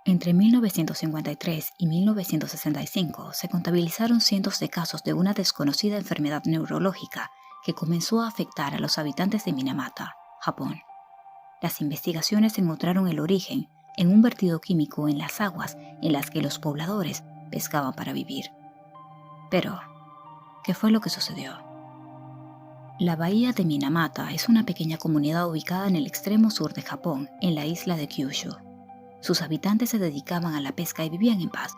Entre 1953 y 1965 se contabilizaron cientos de casos de una desconocida enfermedad neurológica que comenzó a afectar a los habitantes de Minamata, Japón. Las investigaciones encontraron el origen en un vertido químico en las aguas en las que los pobladores pescaban para vivir. Pero, ¿qué fue lo que sucedió? La bahía de Minamata es una pequeña comunidad ubicada en el extremo sur de Japón, en la isla de Kyushu. Sus habitantes se dedicaban a la pesca y vivían en paz,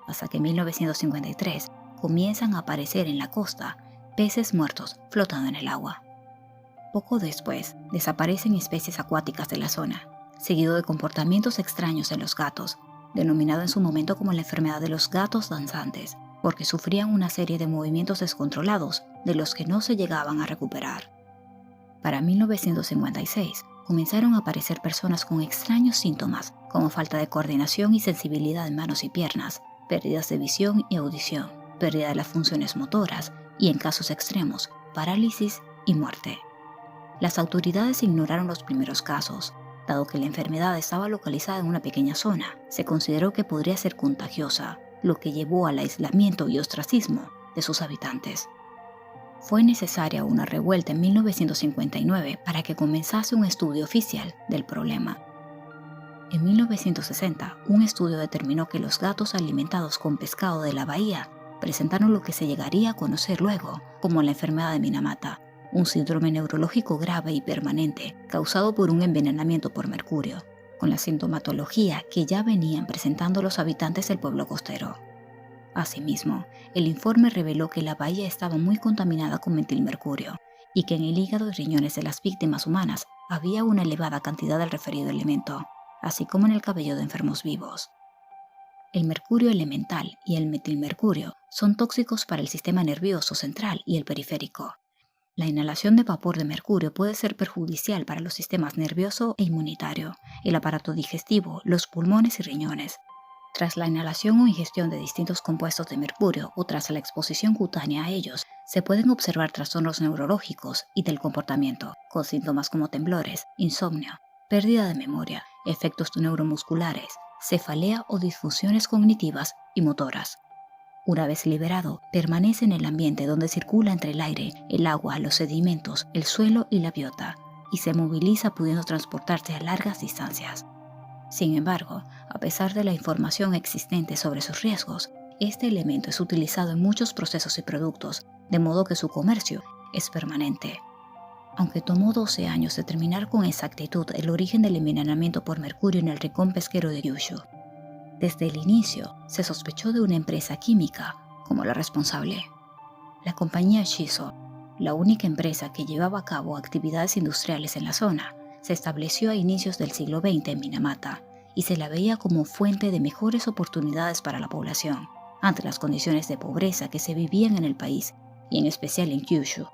hasta que en 1953 comienzan a aparecer en la costa peces muertos flotando en el agua. Poco después, desaparecen especies acuáticas de la zona, seguido de comportamientos extraños en los gatos, denominado en su momento como la enfermedad de los gatos danzantes, porque sufrían una serie de movimientos descontrolados de los que no se llegaban a recuperar. Para 1956, comenzaron a aparecer personas con extraños síntomas, como falta de coordinación y sensibilidad en manos y piernas, pérdidas de visión y audición, pérdida de las funciones motoras y, en casos extremos, parálisis y muerte. Las autoridades ignoraron los primeros casos. Dado que la enfermedad estaba localizada en una pequeña zona, se consideró que podría ser contagiosa, lo que llevó al aislamiento y ostracismo de sus habitantes. Fue necesaria una revuelta en 1959 para que comenzase un estudio oficial del problema. En 1960, un estudio determinó que los gatos alimentados con pescado de la bahía presentaron lo que se llegaría a conocer luego como la enfermedad de Minamata, un síndrome neurológico grave y permanente causado por un envenenamiento por mercurio, con la sintomatología que ya venían presentando los habitantes del pueblo costero. Asimismo, el informe reveló que la bahía estaba muy contaminada con metilmercurio y que en el hígado y riñones de las víctimas humanas había una elevada cantidad del referido elemento, así como en el cabello de enfermos vivos. El mercurio elemental y el metilmercurio son tóxicos para el sistema nervioso central y el periférico. La inhalación de vapor de mercurio puede ser perjudicial para los sistemas nervioso e inmunitario, el aparato digestivo, los pulmones y riñones. Tras la inhalación o ingestión de distintos compuestos de mercurio o tras la exposición cutánea a ellos, se pueden observar trastornos neurológicos y del comportamiento, con síntomas como temblores, insomnio, pérdida de memoria, efectos neuromusculares, cefalea o disfunciones cognitivas y motoras. Una vez liberado, permanece en el ambiente donde circula entre el aire, el agua, los sedimentos, el suelo y la biota, y se moviliza pudiendo transportarse a largas distancias. Sin embargo, a pesar de la información existente sobre sus riesgos, este elemento es utilizado en muchos procesos y productos, de modo que su comercio es permanente. Aunque tomó 12 años determinar con exactitud el origen del envenenamiento por mercurio en el rincón pesquero de Kyushu, desde el inicio se sospechó de una empresa química como la responsable. La compañía Shiso, la única empresa que llevaba a cabo actividades industriales en la zona, se estableció a inicios del siglo XX en Minamata y se la veía como fuente de mejores oportunidades para la población, ante las condiciones de pobreza que se vivían en el país y en especial en Kyushu.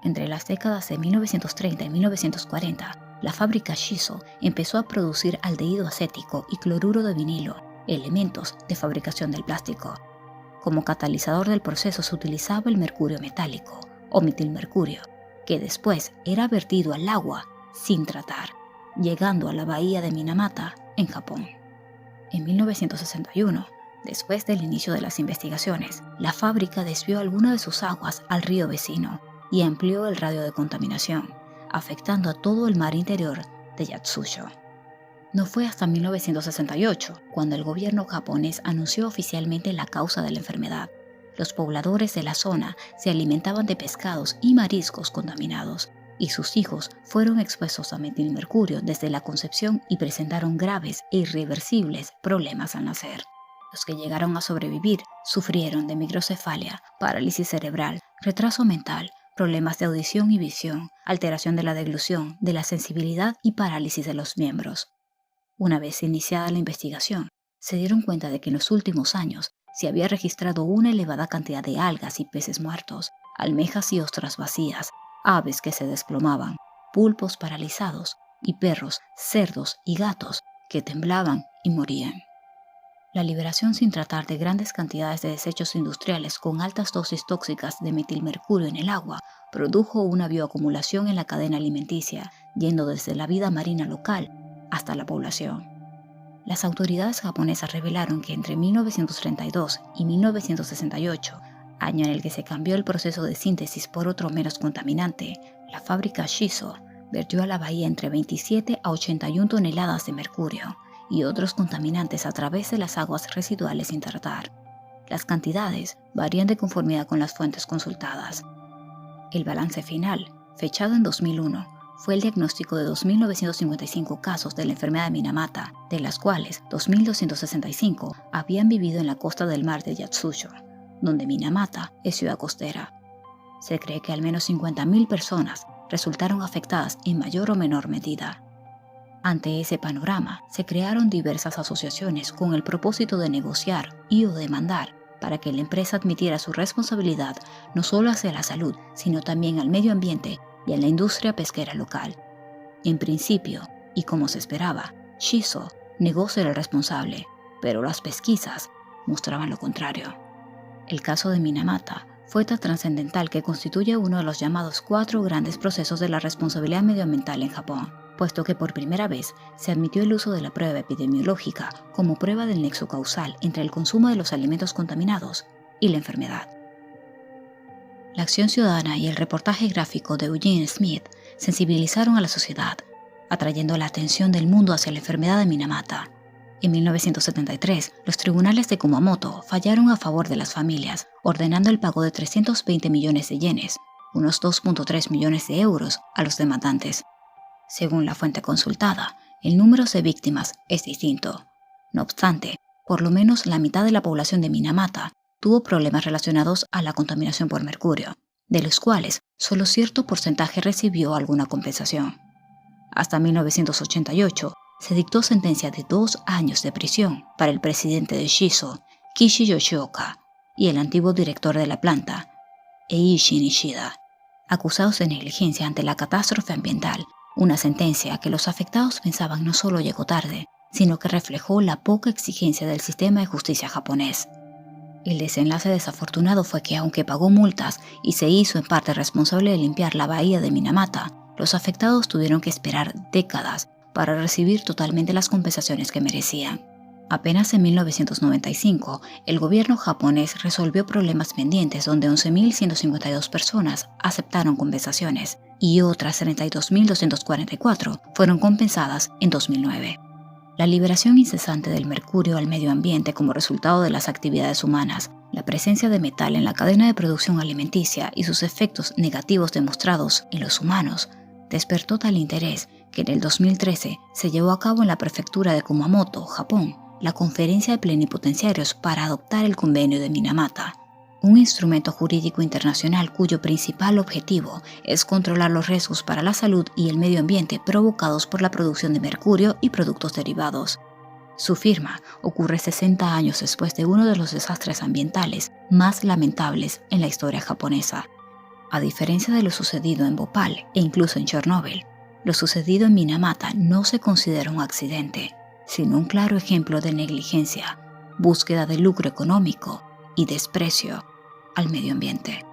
Entre las décadas de 1930 y 1940, la fábrica Shiso empezó a producir aldehído acético y cloruro de vinilo, elementos de fabricación del plástico. Como catalizador del proceso se utilizaba el mercurio metálico, o metilmercurio, que después era vertido al agua sin tratar, llegando a la bahía de Minamata, en Japón. En 1961, después del inicio de las investigaciones, la fábrica desvió alguna de sus aguas al río vecino y amplió el radio de contaminación, afectando a todo el mar interior de Yatsuyo. No fue hasta 1968 cuando el gobierno japonés anunció oficialmente la causa de la enfermedad. Los pobladores de la zona se alimentaban de pescados y mariscos contaminados, y sus hijos fueron expuestos a metilmercurio desde la concepción y presentaron graves e irreversibles problemas al nacer. Los que llegaron a sobrevivir sufrieron de microcefalia, parálisis cerebral, retraso mental, problemas de audición y visión, alteración de la deglución, de la sensibilidad y parálisis de los miembros. Una vez iniciada la investigación, se dieron cuenta de que en los últimos años se había registrado una elevada cantidad de algas y peces muertos, almejas y ostras vacías, aves que se desplomaban, pulpos paralizados y perros, cerdos y gatos que temblaban y morían. La liberación sin tratar de grandes cantidades de desechos industriales con altas dosis tóxicas de metilmercurio en el agua produjo una bioacumulación en la cadena alimenticia, yendo desde la vida marina local hasta la población. Las autoridades japonesas revelaron que entre 1932 y 1968, año en el que se cambió el proceso de síntesis por otro menos contaminante, la fábrica Shiso vertió a la bahía entre 27 a 81 toneladas de mercurio y otros contaminantes a través de las aguas residuales sin tratar. Las cantidades varían de conformidad con las fuentes consultadas. El balance final, fechado en 2001, fue el diagnóstico de 2.955 casos de la enfermedad de Minamata, de las cuales 2.265 habían vivido en la costa del mar de Yatsucho, donde Minamata es ciudad costera. Se cree que al menos 50.000 personas resultaron afectadas en mayor o menor medida. Ante ese panorama, se crearon diversas asociaciones con el propósito de negociar y o demandar para que la empresa admitiera su responsabilidad no solo hacia la salud, sino también al medio ambiente y a la industria pesquera local. En principio, y como se esperaba, Shiso negó ser el responsable, pero las pesquisas mostraban lo contrario. El caso de Minamata fue tan trascendental que constituye uno de los llamados 4 grandes procesos de la responsabilidad medioambiental en Japón, puesto que por primera vez se admitió el uso de la prueba epidemiológica como prueba del nexo causal entre el consumo de los alimentos contaminados y la enfermedad. La acción ciudadana y el reportaje gráfico de Eugene Smith sensibilizaron a la sociedad, atrayendo la atención del mundo hacia la enfermedad de Minamata. En 1973, los tribunales de Kumamoto fallaron a favor de las familias, ordenando el pago de 320 millones de yenes, unos 2.3 millones de euros, a los demandantes. Según la fuente consultada, el número de víctimas es distinto. No obstante, por lo menos la mitad de la población de Minamata tuvo problemas relacionados a la contaminación por mercurio, de los cuales solo cierto porcentaje recibió alguna compensación. Hasta 1988, se dictó sentencia de 2 años de prisión para el presidente de Shiso, Kishi Yoshioka, y el antiguo director de la planta, Eiichi Nishida, acusados de negligencia ante la catástrofe ambiental, una sentencia que los afectados pensaban no solo llegó tarde, sino que reflejó la poca exigencia del sistema de justicia japonés. El desenlace desafortunado fue que, aunque pagó multas y se hizo en parte responsable de limpiar la bahía de Minamata, los afectados tuvieron que esperar décadas para recibir totalmente las compensaciones que merecían. Apenas en 1995, el gobierno japonés resolvió problemas pendientes donde 11.152 personas aceptaron compensaciones y otras 32.244 fueron compensadas en 2009. La liberación incesante del mercurio al medio ambiente como resultado de las actividades humanas, la presencia de metal en la cadena de producción alimenticia y sus efectos negativos demostrados en los humanos, despertó tal interés que en el 2013 se llevó a cabo en la prefectura de Kumamoto, Japón, la Conferencia de Plenipotenciarios para adoptar el Convenio de Minamata, un instrumento jurídico internacional cuyo principal objetivo es controlar los riesgos para la salud y el medio ambiente provocados por la producción de mercurio y productos derivados. Su firma ocurre 60 años después de uno de los desastres ambientales más lamentables en la historia japonesa. A diferencia de lo sucedido en Bhopal e incluso en Chernóbil, lo sucedido en Minamata no se considera un accidente, sino un claro ejemplo de negligencia, búsqueda de lucro económico y desprecio al medio ambiente.